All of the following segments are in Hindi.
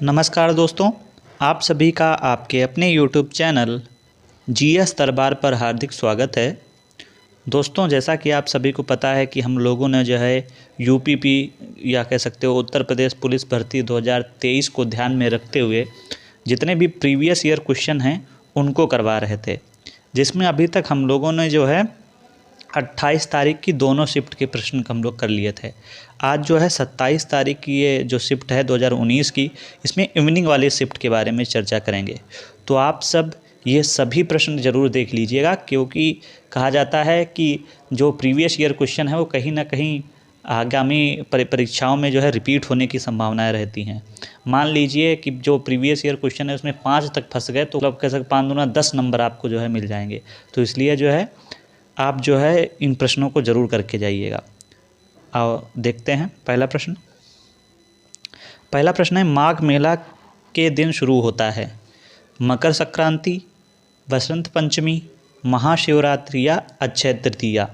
नमस्कार दोस्तों, आप सभी का आपके अपने YouTube चैनल जीएस दरबार पर हार्दिक स्वागत है। दोस्तों, जैसा कि आप सभी को पता है कि हम लोगों ने जो है यूपीपी या कह सकते हो उत्तर प्रदेश पुलिस भर्ती 2023 को ध्यान में रखते हुए जितने भी प्रीवियस ईयर क्वेश्चन हैं उनको करवा रहे थे, जिसमें अभी तक हम लोगों ने जो है 28 तारीख की दोनों शिफ्ट के प्रश्न हम लोग कर लिए थे। आज जो है 27 तारीख की ये जो शिफ्ट है 2019 की, इसमें इवनिंग वाली शिफ्ट के बारे में चर्चा करेंगे। तो आप सब ये सभी प्रश्न ज़रूर देख लीजिएगा, क्योंकि कहा जाता है कि जो प्रीवियस ईयर क्वेश्चन है वो कहीं ना कहीं आगामी परीक्षाओं में जो है रिपीट होने की संभावनाएं रहती हैं। मान लीजिए कि जो प्रीवियस ईयर क्वेश्चन है उसमें 5 तक फंस गए तो अब कह सकते 5 दूना 10 नंबर आपको जो है मिल जाएंगे। तो इसलिए जो है आप जो है इन प्रश्नों को ज़रूर करके जाइएगा। आओ देखते हैं पहला प्रश्न है, माघ मेला के दिन शुरू होता है? मकर संक्रांति, बसंत पंचमी, महाशिवरात्रि या अक्षय तृतीया?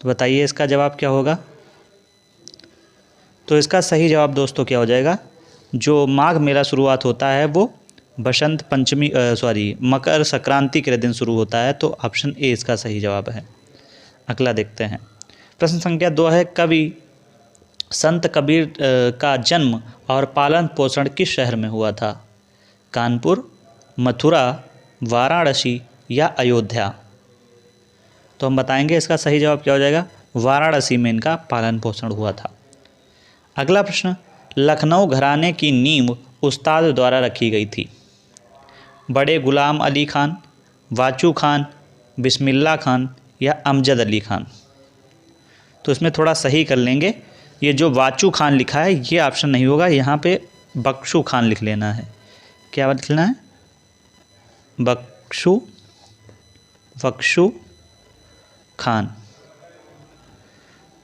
तो बताइए इसका जवाब क्या होगा। तो इसका सही जवाब दोस्तों क्या हो जाएगा, जो माघ मेला शुरुआत होता है वो बसंत पंचमी मकर संक्रांति के दिन शुरू होता है। तो ऑप्शन ए इसका सही जवाब है। अगला देखते हैं, प्रश्न संख्या 2 है, कवि संत कबीर का जन्म और पालन पोषण किस शहर में हुआ था? कानपुर, मथुरा, वाराणसी या अयोध्या? तो हम बताएंगे इसका सही जवाब क्या हो जाएगा, वाराणसी में इनका पालन पोषण हुआ था। अगला प्रश्न, लखनऊ घराने की नींव उस्ताद द्वारा रखी गई थी? बड़े गुलाम अली खान, वाचू खान, बिस्मिल्लाह खान या अमजद अली खान? तो इसमें थोड़ा सही कर लेंगे, ये जो वाचू खान लिखा है ये ऑप्शन नहीं होगा, यहाँ पे बख्शू खान लिख लेना है। क्या लिखना है, बख्शू खान,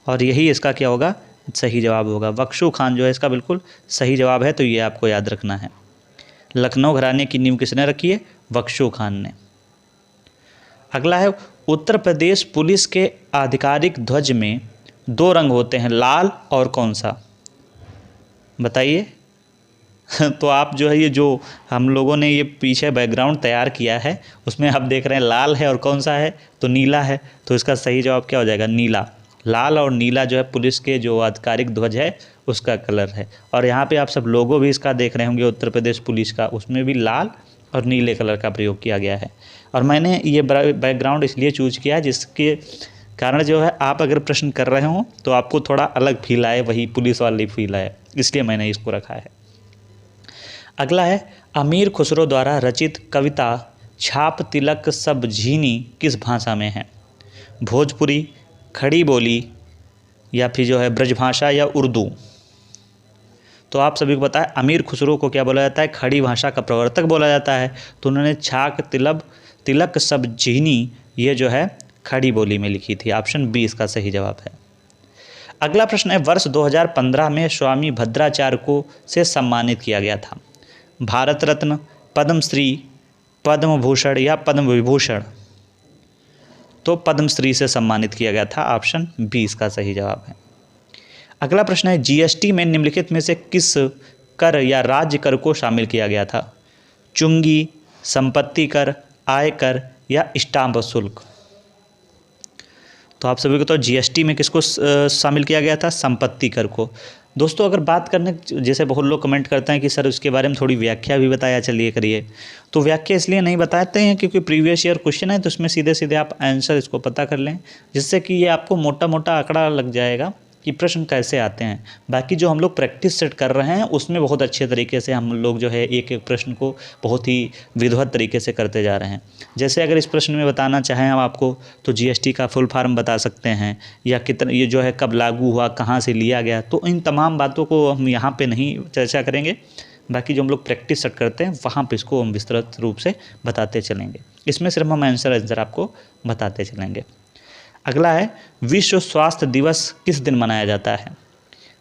और यही इसका क्या होगा, सही जवाब होगा। बख्शू खान जो है इसका बिल्कुल सही जवाब है, तो ये आपको याद रखना है। लखनऊ घराने की नींव किसने रखी है? बख्शू खान ने। अगला है, उत्तर प्रदेश पुलिस के आधिकारिक ध्वज में 2 रंग होते हैं, लाल और कौन सा? बताइए। तो आप जो है ये जो हम लोगों ने ये पीछे बैकग्राउंड तैयार किया है उसमें आप देख रहे हैं लाल है और कौन सा है, तो नीला है। तो इसका सही जवाब क्या हो जाएगा, नीला। लाल और नीला जो है पुलिस के जो आधिकारिक ध्वज है उसका कलर है। और यहाँ पे आप सब लोगो भी इसका देख रहे होंगे उत्तर प्रदेश पुलिस का, उसमें भी लाल और नीले कलर का प्रयोग किया गया है। और मैंने ये बैकग्राउंड इसलिए चूज किया जिसके कारण जो है आप अगर प्रश्न कर रहे हो तो आपको थोड़ा अलग फील आए, वही पुलिस वाली फील आए, इसलिए मैंने इसको रखा है। अगला है, अमीर खुसरो द्वारा रचित कविता छाप तिलक सब झीनी किस भाषा में है? भोजपुरी, खड़ी बोली या फिर जो है ब्रजभाषा या उर्दू? तो आप सभी को पता है अमीर खुसरो को क्या बोला जाता है, खड़ी भाषा का प्रवर्तक बोला जाता है। तो उन्होंने छाक तिलक सब झीनी ये जो है खड़ी बोली में लिखी थी। ऑप्शन बी इसका सही जवाब है। अगला प्रश्न है, वर्ष 2015 में स्वामी भद्राचार्य को से सम्मानित किया गया था? भारत रत्न, पद्मश्री, पद्म भूषण या पद्म विभूषण? तो पद्मश्री से सम्मानित किया गया था। ऑप्शन बी इसका सही जवाब है। अगला प्रश्न है, जीएसटी में निम्नलिखित में से किस कर या राज्य कर को शामिल किया गया था? चुंगी, संपत्ति कर, आयकर या स्टाम्प शुल्क? तो आप सभी को तो जीएसटी में किसको शामिल किया गया था? संपत्ति कर को। दोस्तों, अगर बात करने जैसे बहुत लोग कमेंट करते हैं कि सर उसके बारे में थोड़ी व्याख्या भी बताया, चलिए करिए। तो व्याख्या इसलिए नहीं बताते हैं क्योंकि प्रीवियस ईयर क्वेश्चन है, तो उसमें सीधे सीधे आप आंसर इसको पता कर लें, जिससे कि ये आपको मोटा मोटा आंकड़ा लग जाएगा कि प्रश्न कैसे आते हैं। बाकी जो हम लोग प्रैक्टिस सेट कर रहे हैं उसमें बहुत अच्छे तरीके से हम लोग जो है एक एक प्रश्न को बहुत ही विधिवत तरीके से करते जा रहे हैं। जैसे अगर इस प्रश्न में बताना चाहें हम आपको तो जीएसटी का फुल फॉर्म बता सकते हैं, या कितना ये जो है कब लागू हुआ, कहाँ से लिया गया। तो इन तमाम बातों को हम यहाँ पे नहीं चर्चा करेंगे। बाकी जो हम लोग प्रैक्टिस सेट करते हैं वहाँ पे इसको हम विस्तृत रूप से बताते चलेंगे। इसमें सिर्फ हम आंसर आपको बताते चलेंगे। अगला है, विश्व स्वास्थ्य दिवस किस दिन मनाया जाता है?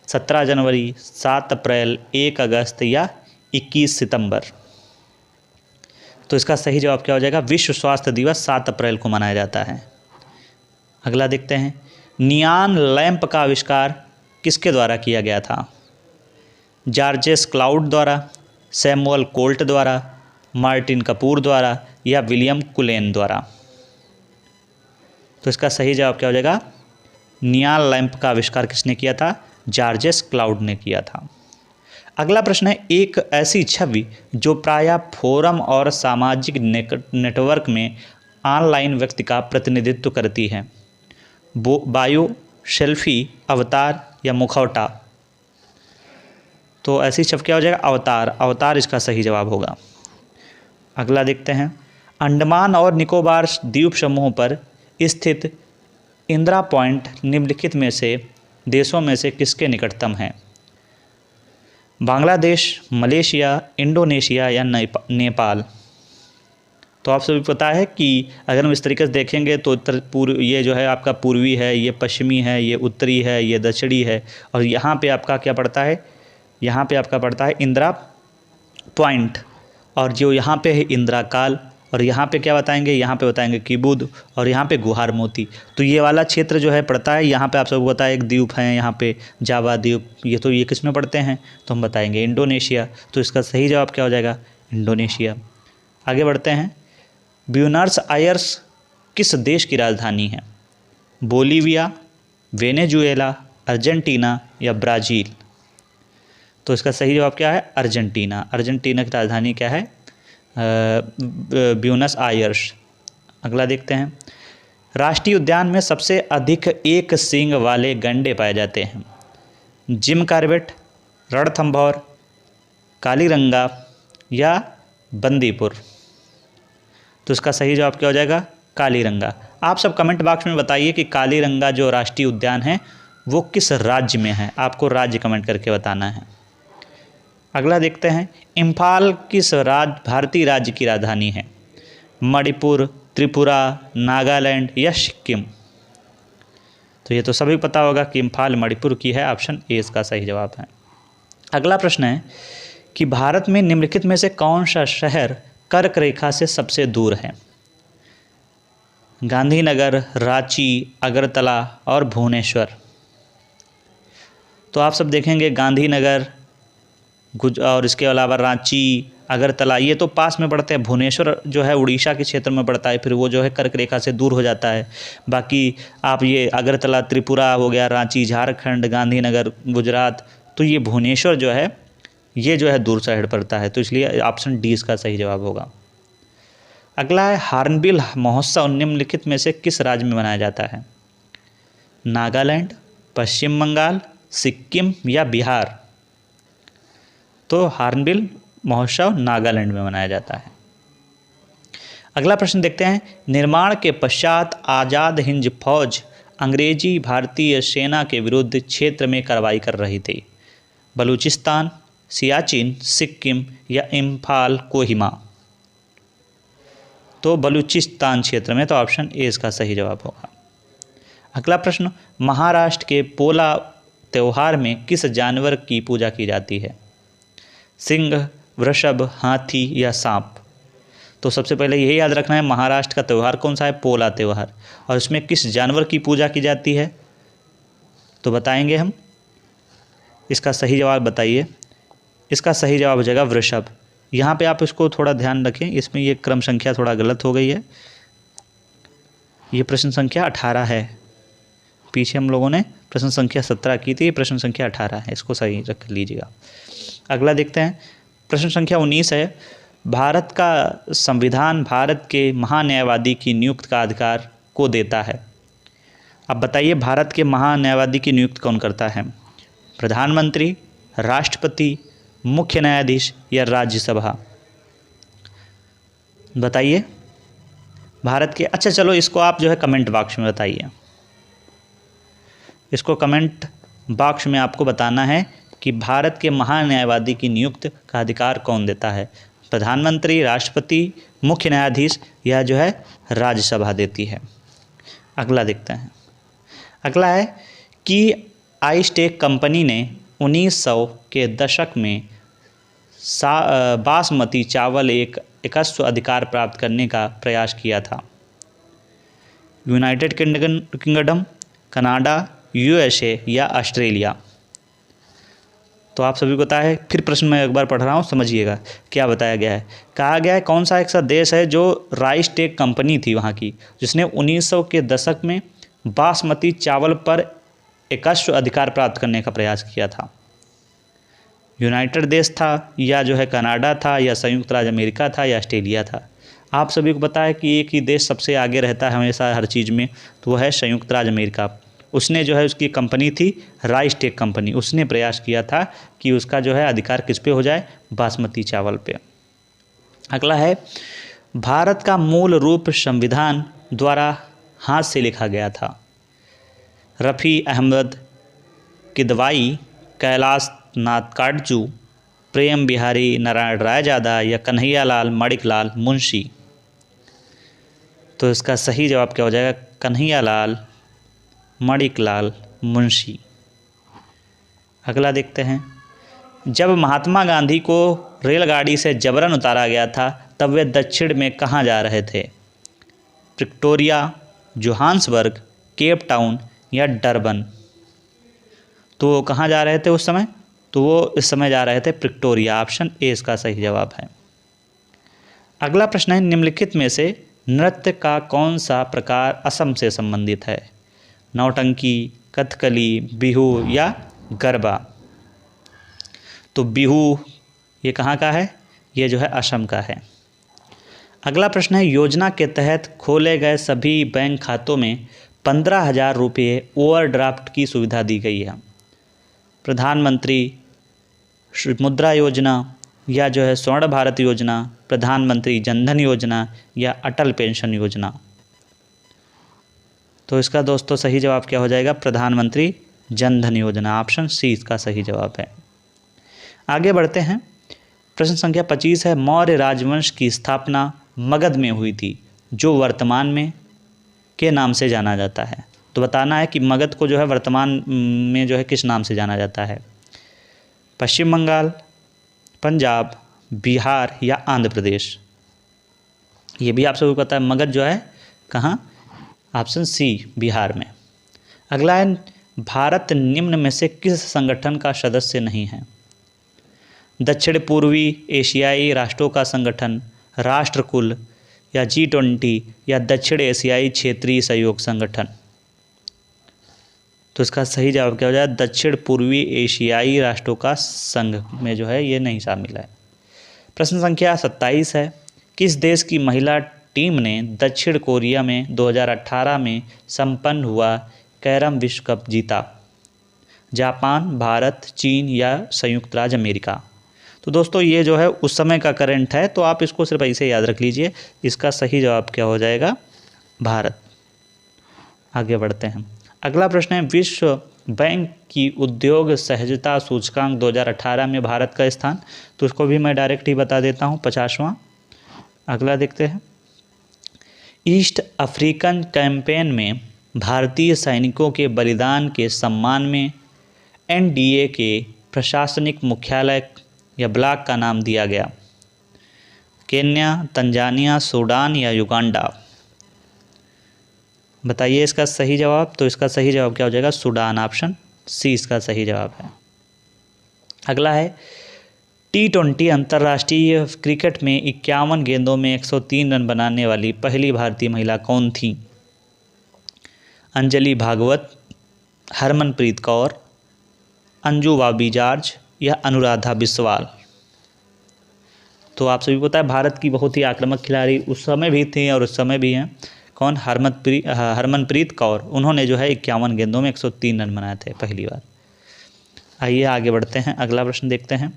17 जनवरी, 7 अप्रैल, 1 अगस्त या 21 सितंबर? तो इसका सही जवाब क्या हो जाएगा, विश्व स्वास्थ्य दिवस 7 अप्रैल को मनाया जाता है। अगला देखते हैं, नियॉन लैंप का आविष्कार किसके द्वारा किया गया था? जॉर्जेस क्लाउड द्वारा, सैमुअल कोल्ट द्वारा, मार्टिन कपूर द्वारा या विलियम कुलेन द्वारा। तो इसका सही जवाब क्या हो जाएगा? नियाल लैंप का आविष्कार किसने किया था? जॉर्जेस क्लाउड ने किया था। अगला प्रश्न है, एक ऐसी छवि जो प्रायः फोरम और सामाजिक नेटवर्क में ऑनलाइन व्यक्ति का प्रतिनिधित्व करती है, बायो, सेल्फी, अवतार या मुखौटा। तो ऐसी छवि क्या हो जाएगा? अवतार। अवतार इसका सही जवाब होगा। अगला देखते हैं, अंडमान और निकोबार द्वीप समूह पर स्थित इंदिरा पॉइंट निम्नलिखित में से देशों में से किसके निकटतम है? बांग्लादेश, मलेशिया, इंडोनेशिया या नेपाल। तो आप सभी पता है कि अगर हम इस तरीके से देखेंगे तो उत्तर पूर्व, ये जो है आपका पूर्वी है, ये पश्चिमी है, ये उत्तरी है, ये दक्षिणी है, और यहाँ पे आपका क्या पड़ता है? यहाँ पे आपका पड़ता है इंदिरा पॉइंट, और जो यहाँ पे है इंदिरा काल, और यहाँ पे क्या बताएंगे? यहाँ पे बताएंगे किबुद, और यहाँ पे गुहार मोती। तो ये वाला क्षेत्र जो है पड़ता है, यहाँ पे आप सबको पता है एक द्वीप है यहाँ पे, जावा द्वीप, ये किस में पड़ते हैं? तो हम बताएंगे इंडोनेशिया। तो इसका सही जवाब क्या हो जाएगा? इंडोनेशिया। आगे बढ़ते हैं, ब्यूनस आयर्स किस देश की राजधानी है? बोलीविया, वेनेजुएला, अर्जेंटीना या ब्राज़ील। तो इसका सही जवाब क्या है? अर्जेंटीना। अर्जेंटीना की राजधानी क्या है? Buenos Aires. अगला देखते हैं, राष्ट्रीय उद्यान में सबसे अधिक एक सींग वाले गैंडे पाए जाते हैं? जिम कॉर्बेट, रणथंभौर, कालीरंगा या बंदीपुर। तो इसका सही जवाब क्या हो जाएगा? कालीरंगा। आप सब कमेंट बॉक्स में बताइए कि कालीरंगा जो राष्ट्रीय उद्यान है वो किस राज्य में है? आपको राज्य कमेंट करके बताना है। अगला देखते हैं, इम्फाल किस भारतीय राज्य की राजधानी है? मणिपुर, त्रिपुरा, नागालैंड या सिक्किम। तो ये तो सभी पता होगा कि इम्फाल मणिपुर की है। ऑप्शन ए इसका सही जवाब है। अगला प्रश्न है कि भारत में निम्नलिखित में से कौन सा शहर कर्क रेखा से सबसे दूर है? गांधीनगर, रांची, अगरतला और भुवनेश्वर। तो आप सब देखेंगे गांधीनगर और इसके अलावा रांची, अगरतला, ये तो पास में पड़ते हैं। भुवनेश्वर जो है उड़ीसा के क्षेत्र में पड़ता है, फिर वो जो है कर्क रेखा से दूर हो जाता है। बाकी आप ये अगरतला त्रिपुरा हो गया, रांची झारखंड, गांधीनगर गुजरात, तो ये भुवनेश्वर जो है ये जो है दूर साइड पड़ता है। तो इसलिए ऑप्शन डी इसका सही जवाब होगा। अगला है, हॉर्नबिल महोत्सव निम्नलिखित में से किस राज्य में मनाया जाता है? नागालैंड, पश्चिम बंगाल, सिक्किम या बिहार। तो हॉर्नबिल महोत्सव नागालैंड में मनाया जाता है। अगला प्रश्न देखते हैं, निर्माण के पश्चात आज़ाद हिंद फौज अंग्रेजी भारतीय सेना के विरुद्ध क्षेत्र में कार्रवाई कर रही थी? बलूचिस्तान, सियाचिन, सिक्किम या इम्फाल कोहिमा। तो बलूचिस्तान क्षेत्र में। तो ऑप्शन ए इसका सही जवाब होगा। अगला प्रश्न, महाराष्ट्र के पोला त्यौहार में किस जानवर की पूजा की जाती है? सिंह, वृषभ, हाथी या सांप। तो सबसे पहले यही याद रखना है, महाराष्ट्र का त्यौहार कौन सा है? पोला त्यौहार। और इसमें किस जानवर की पूजा की जाती है? तो बताएंगे हम। इसका सही जवाब बताइए। इसका सही जवाब हो जाएगा वृषभ। यहाँ पे आप इसको थोड़ा ध्यान रखें, इसमें ये क्रम संख्या थोड़ा गलत हो गई है। ये प्रश्न संख्या 18 है। पीछे हम लोगों ने प्रश्न संख्या 17 की थी, ये प्रश्न संख्या 18 है, इसको सही रख लीजिएगा। अगला देखते हैं, प्रश्न संख्या 19 है, भारत का संविधान भारत के महान्यायवादी की नियुक्ति का अधिकार को देता है? अब बताइए, भारत के महान्यायवादी की नियुक्ति कौन करता है? प्रधानमंत्री, राष्ट्रपति, मुख्य न्यायाधीश या राज्यसभा। बताइए भारत के। अच्छा चलो, इसको आप जो है कमेंट बॉक्स में बताइए। इसको कमेंट बॉक्स में आपको बताना है कि भारत के महान्यायवादी की नियुक्ति का अधिकार कौन देता है? प्रधानमंत्री, राष्ट्रपति, मुख्य न्यायाधीश या जो है राज्यसभा देती है। अगला देखते हैं। अगला है कि आइस्टेक कंपनी ने 1900 के दशक में बासमती चावल एक एकस्व अधिकार प्राप्त करने का प्रयास किया था? यूनाइटेड किंगडम, कनाडा, यूएसए या ऑस्ट्रेलिया। तो आप सभी को पता है, फिर प्रश्न मैं एक बार पढ़ रहा हूँ, समझिएगा क्या बताया गया है। कहा गया है कौन सा ऐसा देश है जो राइस टेक कंपनी थी वहाँ की, जिसने 1900 के दशक में बासमती चावल पर एकस्व अधिकार प्राप्त करने का प्रयास किया था। यूनाइटेड देश था, या जो है कनाडा था, या संयुक्त राज्य अमेरिका था, या ऑस्ट्रेलिया था। आप सभी को पता है कि एक ही देश सबसे आगे रहता है हमेशा हर चीज़ में, तो वह है संयुक्त राज्य अमेरिका। उसने जो है, उसकी कंपनी थी राइस टेक कंपनी, उसने प्रयास किया था कि उसका जो है अधिकार किस पे हो जाए, बासमती चावल पे। अगला है, भारत का मूल रूप संविधान द्वारा हाथ से लिखा गया था। रफ़ी अहमद किदवाई, कैलाश नाथ काटजू, प्रेम बिहारी नारायण रायजादा, या कन्हैयालाल माणिकलाल मुंशी। तो इसका सही जवाब क्या हो जाएगा, कन्हैयालाल माणिकलाल मुंशी। अगला देखते हैं, जब महात्मा गांधी को रेलगाड़ी से जबरन उतारा गया था तब वे दक्षिण में कहाँ जा रहे थे? प्रिक्टोरिया, जोहान्सबर्ग, केप टाउन, या डरबन। तो वो कहाँ जा रहे थे उस समय? तो वो इस समय जा रहे थे प्रिक्टोरिया। ऑप्शन ए इसका सही जवाब है। अगला प्रश्न है, निम्नलिखित में से नृत्य का कौन सा प्रकार असम से संबंधित है? नौटंकी, कथकली, बिहू, या गरबा। तो बिहू ये कहाँ का है? ये जो है असम का है। अगला प्रश्न है, योजना के तहत खोले गए सभी बैंक खातों में 15,000 रुपये ओवरड्राफ्ट की सुविधा दी गई है। प्रधानमंत्री मुद्रा योजना, या जो है स्वर्ण भारत योजना, प्रधानमंत्री जनधन योजना, या अटल पेंशन योजना। तो इसका दोस्तों सही जवाब क्या हो जाएगा, प्रधानमंत्री जनधन योजना। ऑप्शन सी इसका सही जवाब है। आगे बढ़ते हैं, प्रश्न संख्या 25 है, मौर्य राजवंश की स्थापना मगध में हुई थी, जो वर्तमान में के नाम से जाना जाता है। तो बताना है कि मगध को जो है वर्तमान में जो है किस नाम से जाना जाता है? पश्चिम बंगाल, पंजाब, बिहार, या आंध्र प्रदेश। ये भी आप सबको पता है, मगध जो है कहाँ? ऑप्शन सी बिहार में। अगला है, भारत निम्न में से किस संगठन का सदस्य नहीं है? दक्षिण पूर्वी एशियाई राष्ट्रों का संगठन, राष्ट्रकुल, या G20, या दक्षिण एशियाई क्षेत्रीय सहयोग संगठन। तो इसका सही जवाब क्या हो जाए, दक्षिण पूर्वी एशियाई राष्ट्रों का संघ में जो है ये नहीं शामिल है। प्रश्न संख्या 27 है, किस देश की महिला टीम ने दक्षिण कोरिया में 2018 में संपन्न हुआ कैरम विश्व कप जीता? जापान, भारत, चीन, या संयुक्त राज्य अमेरिका। तो दोस्तों ये जो है उस समय का करंट है, तो आप इसको सिर्फ ऐसे याद रख लीजिए। इसका सही जवाब क्या हो जाएगा, भारत। आगे बढ़ते हैं, अगला प्रश्न है, विश्व बैंक की उद्योग सहजता सूचकांक 2018 में भारत का स्थान। तो इसको भी मैं डायरेक्ट ही बता देता हूँ, 50वां। अगला देखते हैं, ईस्ट अफ्रीकन कैंपेन में भारतीय सैनिकों के बलिदान के सम्मान में NDA के प्रशासनिक मुख्यालय या ब्लॉक का नाम दिया गया? केन्या, तंजानिया, सूडान, या युगांडा। बताइए इसका सही जवाब। तो इसका सही जवाब क्या हो जाएगा, सूडान। ऑप्शन सी इसका सही जवाब है। अगला है, T20 अंतर्राष्ट्रीय क्रिकेट में 51 गेंदों में 103 रन बनाने वाली पहली भारतीय महिला कौन थी? अंजलि भागवत, हरमनप्रीत कौर, अंजू बाबी जॉर्ज, या अनुराधा बिस्वाल। तो आप सभी को पता है भारत की बहुत ही आक्रामक खिलाड़ी उस समय भी थी और उस समय भी हैं। कौन? हरमनप्रीत कौर। उन्होंने जो है 51 गेंदों में 103 रन बनाए थे पहली बार। आइए आगे बढ़ते हैं, अगला प्रश्न देखते हैं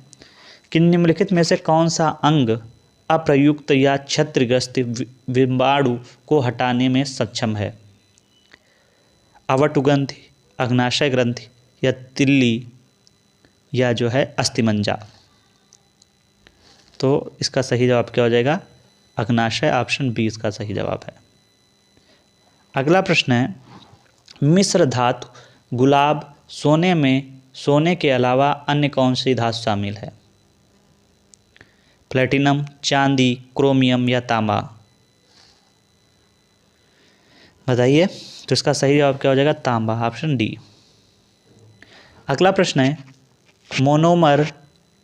कि निम्नलिखित में से कौन सा अंग अप्रयुक्त या क्षतिग्रस्त विंबाणु को हटाने में सक्षम है? अवटुग्रंथि, अग्नाशय ग्रंथि, या तिल्ली, या जो है अस्थिमज्जा। तो इसका सही जवाब क्या हो जाएगा, अग्नाशय। ऑप्शन बी इसका सही जवाब है। अगला प्रश्न है, मिश्र धातु गुलाब सोने में सोने के अलावा अन्य कौन सी धातु शामिल है? प्लेटिनम, चांदी, क्रोमियम, या तांबा। बताइए। तो इसका सही जवाब क्या हो जाएगा, तांबा। Option D. अगला प्रश्न है, मोनोमर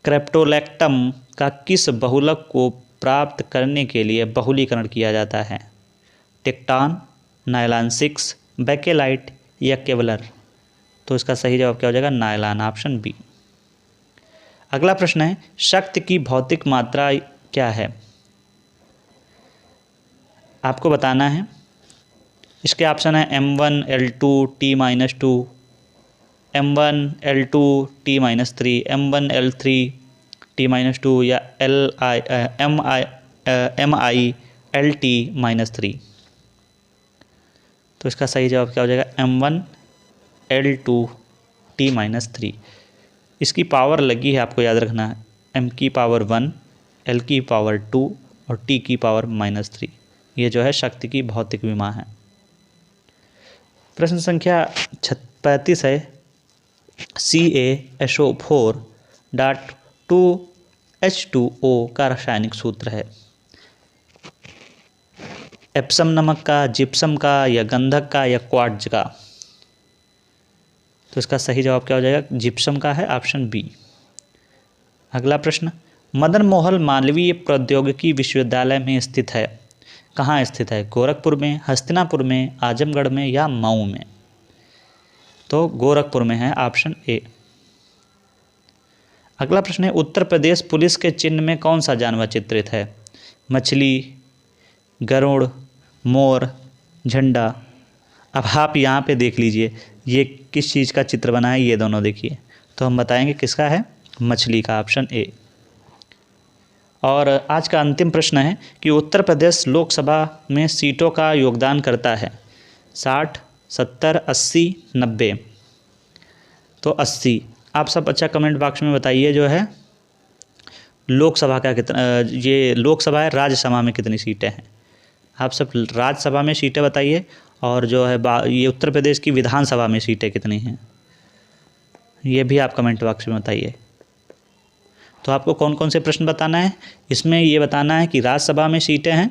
क्रेप्टोलेक्टम का किस बहुलक को प्राप्त करने के लिए बहुलीकरण किया जाता है? टेक्टान, नायलॉन 6, बेकेलाइट या केवलर? तो इसका सही जवाब क्या हो जाएगा? Nylon, option B. अगला प्रश्न है, शक्ति की भौतिक मात्रा क्या है? आपको बताना है। इसके ऑप्शन है m1 l2 t-2, m1 l2 t-3, m1 l3 t-2 या mi lt-3। तो इसका सही जवाब क्या हो जाएगा? m1 l2 t-3। इसकी पावर लगी है, आपको याद रखना है, m की पावर 1, l की पावर 2 और t की पावर -3। ये जो है शक्ति की भौतिक विमा है। प्रश्न संख्या 35 है, CaSO4.2H2O का रासायनिक सूत्र है। एप्सम नमक का, जिप्सम का या गंधक का या क्वार्ट्ज का? तो इसका सही जवाब क्या हो जाएगा? जिप्सम का है, ऑप्शन बी। अगला प्रश्न, मदन मोहन मालवीय प्रौद्योगिकी विश्वविद्यालय में स्थित है। कहाँ स्थित है? गोरखपुर में, हस्तिनापुर में, आजमगढ़ में या मऊ में? तो गोरखपुर में है, ऑप्शन ए। अगला प्रश्न है, उत्तर प्रदेश पुलिस के चिन्ह में कौन सा जानवर चित्रित है? मछली, गरुड़, मोर, झंडा? अब आप यहाँ पे देख लीजिए ये किस चीज़ का चित्र बना है, ये दोनों देखिए, तो हम बताएंगे किसका है? मछली का, ऑप्शन ए। और आज का अंतिम प्रश्न है कि उत्तर प्रदेश लोकसभा में सीटों का योगदान करता है 60, 70, 80, 90? तो 80। आप सब अच्छा कमेंट बॉक्स में बताइए जो है लोकसभा का कितना, ये लोकसभा है, राज्यसभा में कितनी सीटें हैं? आप सब राज्यसभा में सीटें बताइए, और जो है ये उत्तर प्रदेश की विधानसभा में सीटें कितनी हैं, ये भी आप कमेंट बॉक्स में बताइए। तो आपको कौन कौन से प्रश्न बताना है इसमें, ये बताना है कि राज्यसभा में सीटें हैं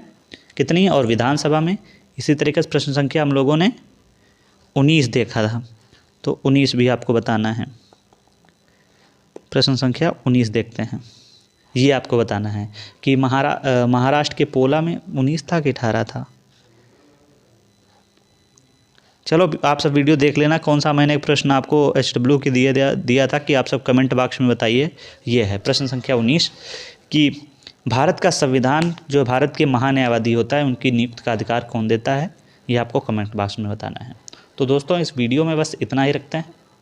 कितनी और विधानसभा में। इसी तरीके से प्रश्न संख्या हम लोगों ने 19 देखा था, तो 19 भी आपको बताना है। प्रश्न संख्या 19 देखते हैं। ये आपको बताना है कि महाराष्ट्र के पोला में 19 था कि 18 था। चलो आप सब वीडियो देख लेना, कौन सा मैंने प्रश्न आपको HW के दिया था कि आप सब कमेंट बॉक्स में बताइए। ये है प्रश्न संख्या 19 कि भारत का संविधान जो भारत के महान्यायवादी होता है उनकी नियुक्ति का अधिकार कौन देता है, ये आपको कमेंट बॉक्स में बताना है। तो दोस्तों इस वीडियो में बस इतना ही रखते हैं।